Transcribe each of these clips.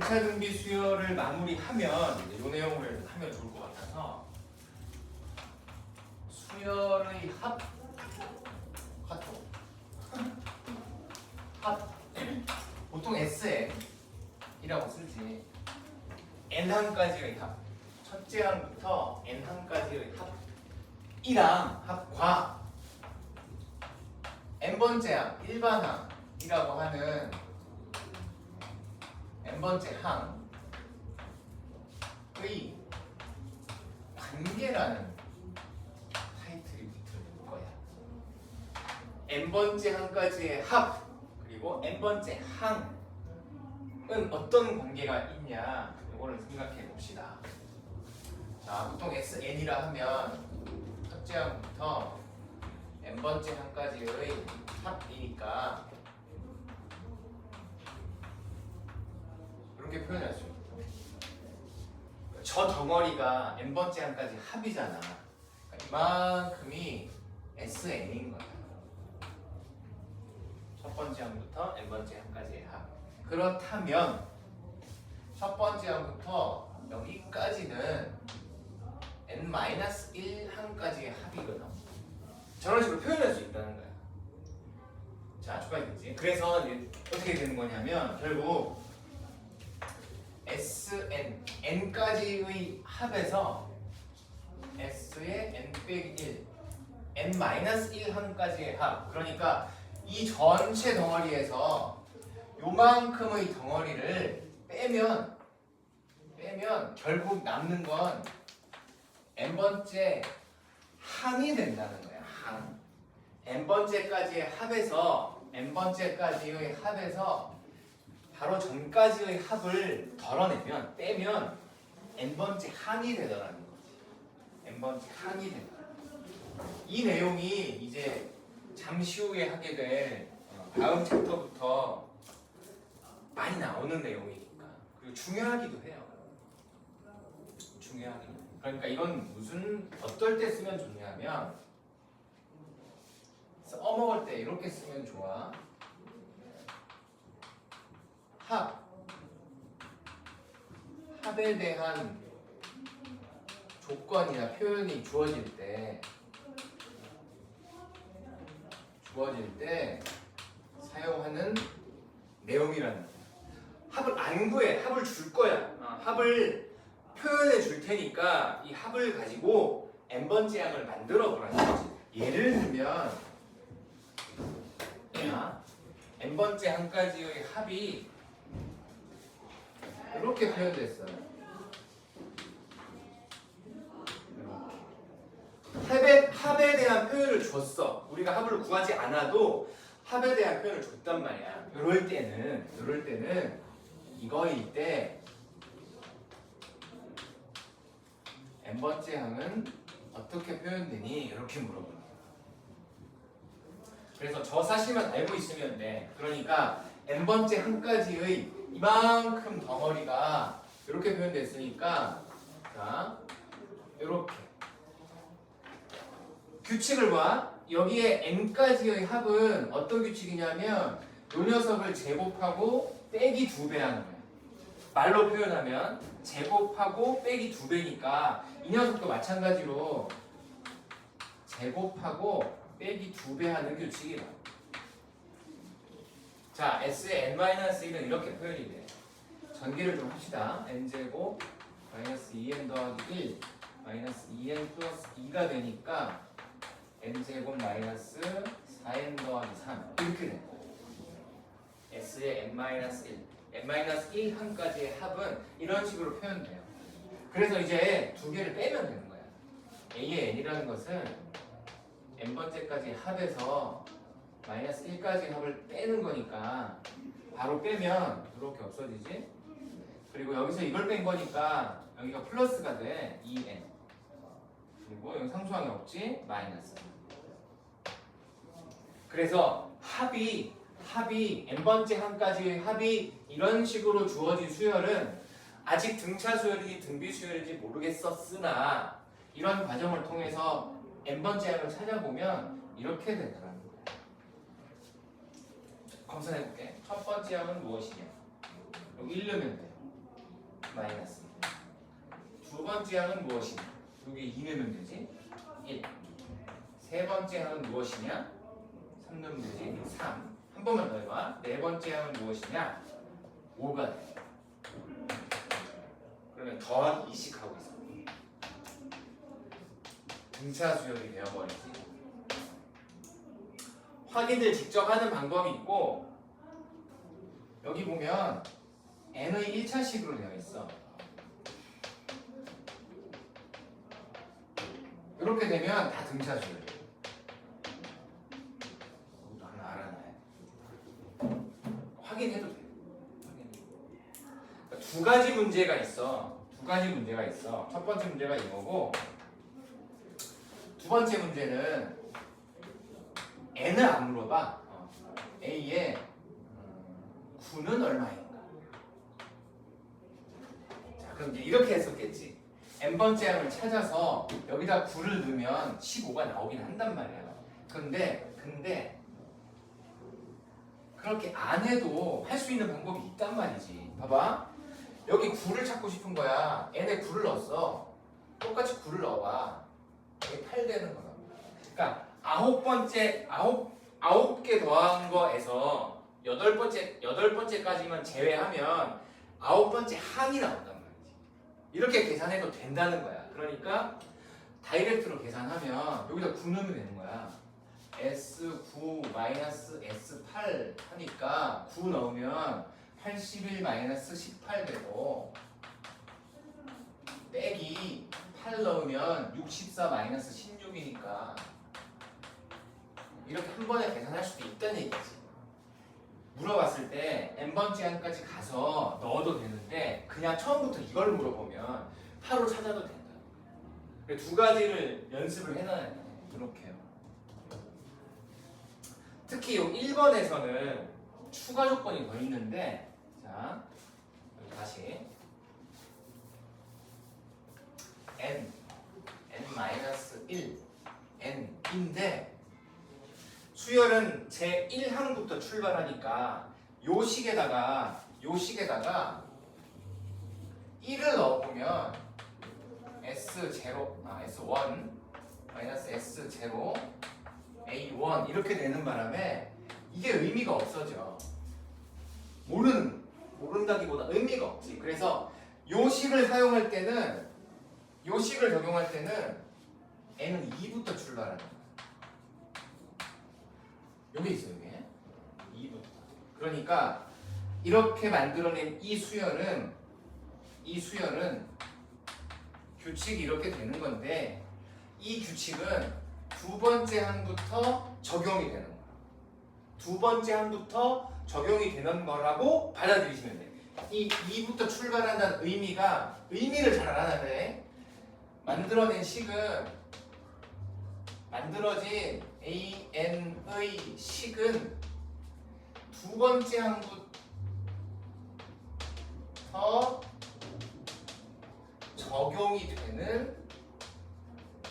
등차 등비 수열을 마무리하면 이 내용을 하면 좋을 것 같아서 수열의 합 보통 SN이라고 쓰지. N항까지의 합, 첫째 항부터 N항까지의 합이랑 합과 N번째 항, 일반항이라고 하는 N번째 항의 관계라는 타이틀이 붙을 거야. N번째 항까지의 합 그리고 N번째 항은 어떤 관계가 있냐 이거를 생각해 봅시다. 자, 보통 SN이라 하면 첫째 항부터 N번째 항까지의 합이니까 이렇게 표현할 수 있어요. 저 덩어리가 N번째 항까지 합이잖아. 그러니까 이만큼이 SN인 거야. 첫 번째 항부터 N번째 항까지의 합. 그렇다면 첫 번째 항부터 여기까지는 N-1항까지의 합이거든. 저런 식으로 표현할 수 있다는 거야. 자, 추가되지. 그래서 이제 어떻게 되는 거냐면 결국 SN, N까지의 합에서 S의 N 빼기 1, N-1항까지의 합. 그러니까 이 전체 덩어리에서 요만큼의 덩어리를 빼면 결국 남는 건 N번째 항이 된다는 거야. 항. N번째까지의 합에서 N번째까지의 합에서 바로 전까지의 합을 덜어내면 빼면 N번째 항이 되더라는 거지. N번째 항이 된다. 이 내용이 이제 잠시 후에 하게 될 다음 챕터부터 많이 나오는 내용이니까. 그리고 중요하기도 해요. 중요하기도 해요. 그러니까 이건 무슨 어떨 때 쓰면 좋냐면 써먹을 때 이렇게 쓰면 좋아. 합에 대한 조건이나 표현이 주어질 때 사용하는 내용이라는 거야. 합을 안 구해. 합을 줄 거야. 합을 표현해 줄 테니까 이 합을 가지고 N번째 항을 만들어 보라는 거지. 예를 들면 N번째 항까지의 합이 이렇게 표현됐어요. 합에 대한 표현을 줬어. 우리가 합을 구하지 않아도 합에 대한 표현을 줬단 말이야. 이럴 때는 이거일 때 N번째 항은 어떻게 표현되니? 이렇게 물어보는 거야. 그래서 저 사실만 알고 있으면 돼. 그러니까 N번째 항까지의 이만큼 덩어리가 이렇게 표현됐으니까 자, 이렇게 규칙을 봐. 여기에 N까지의 합은 어떤 규칙이냐면 이 녀석을 제곱하고 빼기 2배 하는 거야. 말로 표현하면 제곱하고 빼기 2배니까 이 녀석도 마찬가지로 제곱하고 빼기 2배 하는 규칙이다. 자, S의 N-1은 이렇게 표현이 돼. 전개를 좀 합시다. N제곱 마이너스 2N 더하기 1 마이너스 2N 플러스 2가 되니까 N제곱 마이너스 4N 더하기 3 이렇게 돼. S의 N-1 N-1항까지의 합은 이런 식으로 표현돼요. 그래서 이제 두 개를 빼면 되는 거야. A의 N이라는 것은 N번째까지 합에서 마이너스 1까지 합을 빼는 거니까 바로 빼면 이렇게 없어지지. 그리고 여기서 이걸 뺀 거니까 여기가 플러스가 돼. 2n. 그리고 여기 상수항이 없지. 마이너스. 그래서 합이 n번째 항까지의 합이 이런 식으로 주어진 수열은 아직 등차 수열인지 등비 수열인지 모르겠었으나 이런 과정을 통해서 n번째 항을 찾아보면 이렇게 되더라는 거예요. 검사해볼게. 첫 번째 항은 무엇이냐? 여기 1 넣으면 돼. 마이너스 1. 두 번째 항은 무엇이냐? 여기 2 넣으면 되지. 1. 세 번째 항은 무엇이냐? 3 넣으면 되지. 3. 한 번만 더 해봐. 네 번째 항은 무엇이냐? 5가 돼. 그러면 더하기 2씩 하고 있어. 등차 수열이 되어버리지. 확인을 직접 하는 방법이 있고, 여기 보면 n의 1차식으로 되어 있어. 이렇게 되면 다 등차 수열이야. 이것도 하나 알아놔야 돼. 확인해도 돼. 그러니까 두 가지 문제가 있어. 첫 번째 문제가 이거고, 두 번째 문제는 n을 안 물어봐. a의 9는 얼마인가? 자, 그럼 이제 이렇게 했었겠지. n번째 항을 찾아서 여기다 9를 넣으면 15가 나오긴 한단 말이야. 근데 그렇게 안 해도 할 수 있는 방법이 있단 말이지. 봐봐. 여기 9를 찾고 싶은 거야. n에 9를 넣었어. 똑같이 9를 넣어봐. 여기 8 되는 거야. 그러니까 9개 더한 거에서 8번째까지만 제외하면 9번째 항이 나온단 말이지. 이렇게 계산해도 된다는 거야. 그러니까 다이렉트로 계산하면 여기다 9 넣으면 되는 거야. S9 마이너스 S8 하니까 9 넣으면 81 마이너스 18 되고, 빼기 8 넣으면 64 마이너스 16이니까 이렇게 한 번에 계산할 수도 있다는 얘기지. 물어봤을 때 n번째 항까지 가서 넣어도 되는데 그냥 처음부터 이걸 물어보면 하루 찾아도 된다. 두 가지를 연습을 해놔야 돼. 이렇게요. 특히 이 1번에서는 추가 조건이 더 있는데, 자, 여기 다시 n-1 n인데 수열은 제 1항부터 출발하니까 요 식에다가 1을 넣어보면 S0 S1 마이너스 S0 A1 이렇게 되는 바람에 이게 의미가 없어져. 모른다기보다 의미가 없지. 그래서 요 식을 사용할 때는, 요 식을 적용할 때는 n은 2부터 출발하는 거야. 여기 있어요, 이게 2부터. 그러니까 이렇게 만들어낸 이 수열은 규칙이 이렇게 되는 건데, 이 규칙은 두 번째 항부터 적용이 되는 거야. 두 번째 항부터 적용이 되는 거라고 받아들이시면 돼. 이 2부터 출발한다는 의미를 잘 알아야 돼. 만들어진 AN의 식은 두 번째 항부터 적용이 되는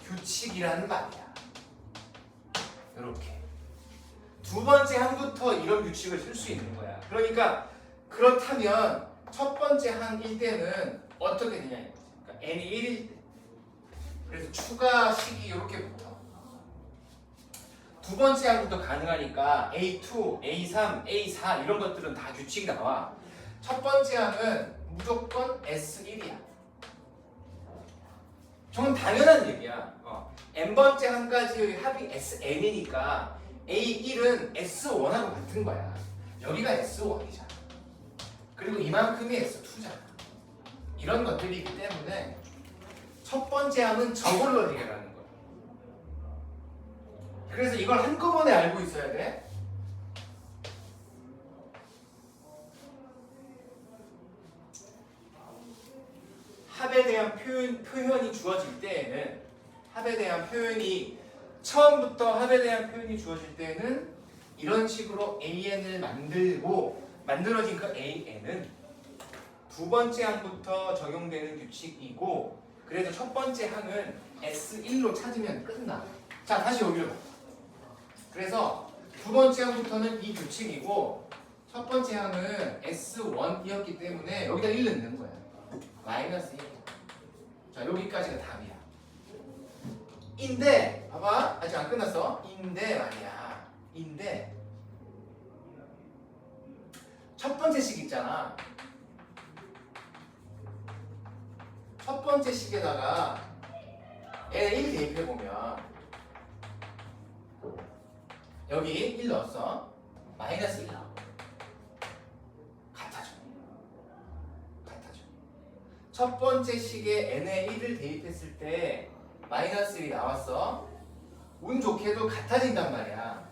규칙이라는 말이야. 이렇게 두 번째 항부터 이런 규칙을 쓸 수 있는 거야. 그러니까 그렇다면 첫 번째 항일 때는 어떻게 되냐. 그러니까 n이 1일 때, 그래서 추가식이 이렇게 붙어. 두 번째 항부터 가능하니까 A2, A3, A4 이런 것들은 다 규칙이 나와. 첫 번째 항은 무조건 S1이야. 저건 당연한 얘기야. n번째 항까지의 합이 SN이니까 A1은 S1하고 같은 거야. 여기가 S1이잖아. 그리고 이만큼이 S2잖아. 이런 것들이기 때문에 첫 번째 항은 저걸로 해결하는 거야. 그래서 이걸 한꺼번에 알고 있어야 돼. 합에 대한 표현이 주어질 때에는, 합에 대한 표현이 처음부터 합에 대한 표현이 주어질 때는 이런 식으로 AN을 만들어진 그 AN은 두 번째 항부터 적용되는 규칙이고, 그래서 첫 번째 항은 S1로 찾으면 끝나. 자, 다시 여기로 봐. 그래서 두 번째 항부터는 이 규칙이고 첫 번째 항은 S1이었기 때문에 여기다 1 넣는 거야. 마이너스 1. 자, 여기까지가 답이야. 인데 봐봐, 아직 안 끝났어. 인데 말이야. 인데 첫 번째 식 있잖아. 첫 번째 식에다가 N에 1 대입해보면 여기 1 넣었어. 마이너스 1 나와. 같아져. 같아져. 첫 번째 식에 N에 1을 대입했을 때 마이너스 1이 나왔어. 운 좋게도 같아진단 말이야.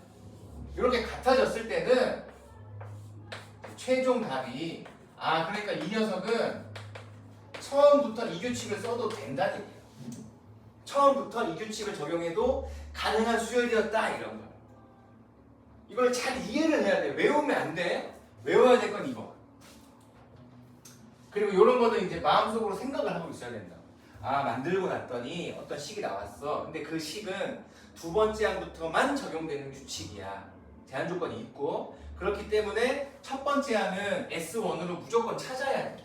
이렇게 같아졌을 때는 최종 답이 그러니까 이 녀석은 처음부터 이 규칙을 써도 된다는 얘기예요. 처음부터 이 규칙을 적용해도 가능한 수열이었다 이런 거예요. 이걸 잘 이해를 해야 돼. 외우면 안 돼. 외워야 될 건 이거. 그리고 이런 거는 이제 마음속으로 생각을 하고 있어야 된다. 만들고 났더니 어떤 식이 나왔어. 근데 그 식은 두 번째 항부터만 적용되는 규칙이야. 제한 조건이 있고 그렇기 때문에 첫 번째 항은 S1으로 무조건 찾아야 돼.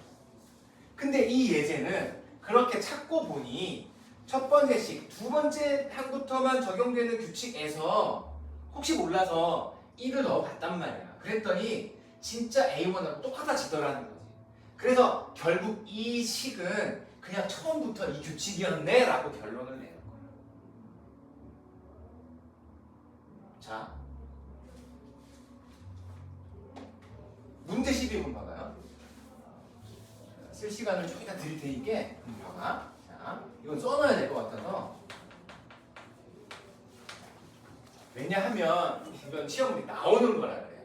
근데 이 예제는 그렇게 찾고 보니 첫 번째 식, 두 번째 항부터만 적용되는 규칙에서 혹시 몰라서 1을 넣어봤단 말이야. 그랬더니 진짜 A1하고 똑같아지더라는 거지. 그래서 결국 이 식은 그냥 처음부터 이 규칙이었네 라고 결론을 내는 거야. 자, 문제 12번 봐봐요. 쓸 시간을 조금 드릴 테니까 봐봐. 자, 이건 써놔야 될 것 같아서. 왜냐하면 이건 시험에 나오는 거라 그래.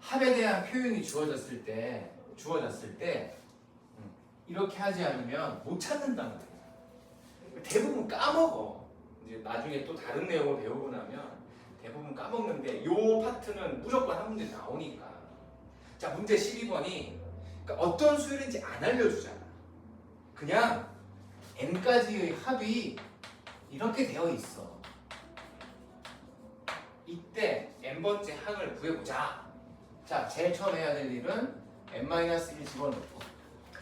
합에 대한 표현이 주어졌을 때 이렇게 하지 않으면 못 찾는단 말이야. 대부분 까먹어. 이제 나중에 또 다른 내용을 배우고 나면 대부분 까먹는데 요 파트는 무조건 한 문제 나오니까. 자, 문제 12번이 그러니까 어떤 수열인지 안 알려주잖아. 그냥 n까지의 합이 이렇게 되어 있어. 이때 n번째 항을 구해보자. 자, 제일 처음 해야 될 일은 n-1 집어넣고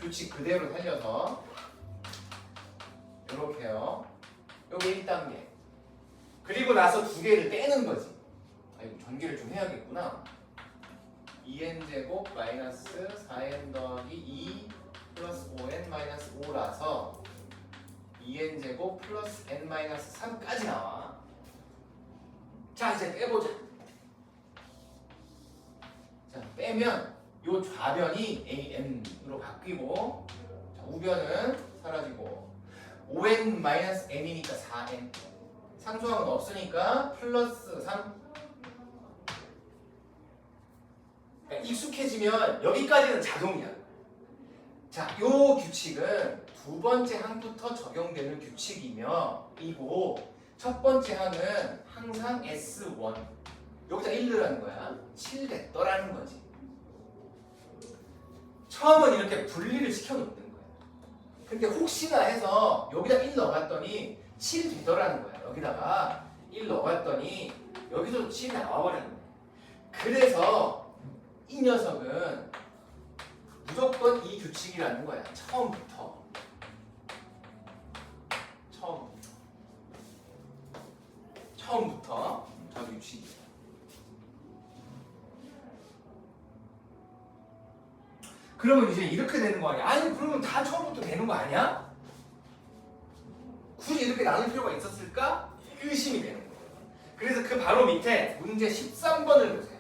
규칙 그대로 살려서 이렇게요. 여기 1단계. 그리고 나서 두 개를 떼는 거지. 이거 전개를 좀 해야겠구나. 2n제곱 마이너스 4n 더하기 2 플러스 5n 마이너스 5라서 2n제곱 플러스 n 마이너스 3까지 나와. 자, 이제 빼보자. 자, 빼면 요 좌변이 an으로 바뀌고 자, 우변은 사라지고 5n 마이너스 n이니까 4n 상수항은 없으니까 플러스 3. 그러니까 익숙해지면 여기까지는 자동이야. 자, 요 규칙은 두 번째 항부터 적용되는 규칙이며 이고 첫 번째 항은 항상 S1 여기다 1 넣으라는 거야. 7 됐더라는 거지. 처음은 이렇게 분리를 시켜놓는 거야. 근데 혹시나 해서 여기다 1 넣어봤더니 7 되더라는 거야. 여기다가 1 넣어봤더니 여기서 7 나와버리는 거야. 그래서 이 녀석은 무조건 이 규칙이라는 거야. 처음부터 저 규칙이야. 그러면 이제 이렇게 되는 거 아니야? 아니 그러면 다 처음부터 되는 거 아니야? 굳이 이렇게 나눌 필요가 있었을까? 의심이 되는 거예요. 그래서 그 바로 밑에 문제 13번을 보세요.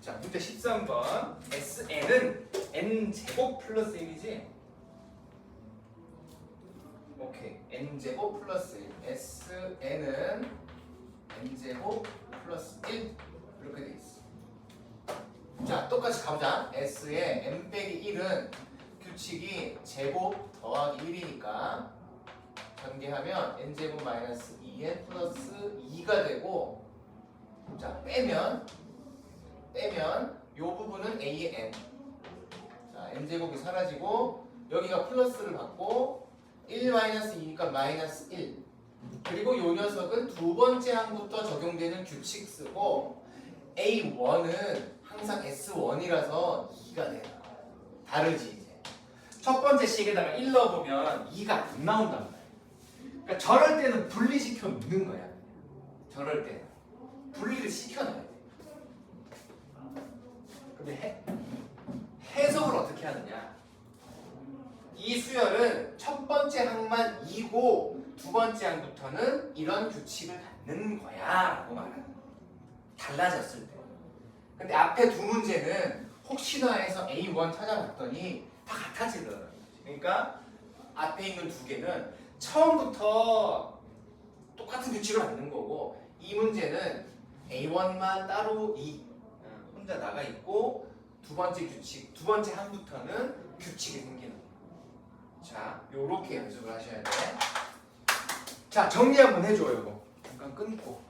자, 문제 13번. SN은 n제곱 플러스 1이지? 오케이. n제곱 플러스 1. SN은 n제곱 플러스 1. 이렇게 돼 있어. 자, 똑같이 가보자. S의 n 빼기 1은 규칙이 제곱 더하기 1이니까 전개하면 n제곱 마이너스 2n 플러스 2가 되고 자, 빼면 요 부분은 a의 n. 자, n제곱이 사라지고 여기가 플러스를 받고 1 마이너스 2니까 마이너스 1. 그리고 요 녀석은 두 번째 항부터 적용되는 규칙 쓰고 A1은 항상 S1이라서 2가 돼요. 다르지 이제. 첫 번째 식에다가 1 넣어보면 2가 안 나온단 말이야. 그러니까 저럴 때는 분리시켜 놓는 거야. 저럴 때는 분리를 시켜놔야 돼. 근데 해석을 어떻게 하느냐? 이 수열은 첫 번째 항만 2고 두 번째 항부터는 이런 규칙을 갖는 거야 라고 말하는 거야. 달라졌을 때. 근데 앞에 두 문제는 혹시나 해서 A1 찾아봤더니 다 같아지더라고요. 그러니까 앞에 있는 두 개는 처음부터 똑같은 규칙을 갖는 거고 이 문제는 A1만 따로 혼자 나가 있고 두 번째 규칙, 두 번째 항부터는 규칙이 생기는 거예요. 자, 요렇게 연습을 하셔야 돼. 자, 정리 한번 해줘요, 이거. 잠깐 끊고.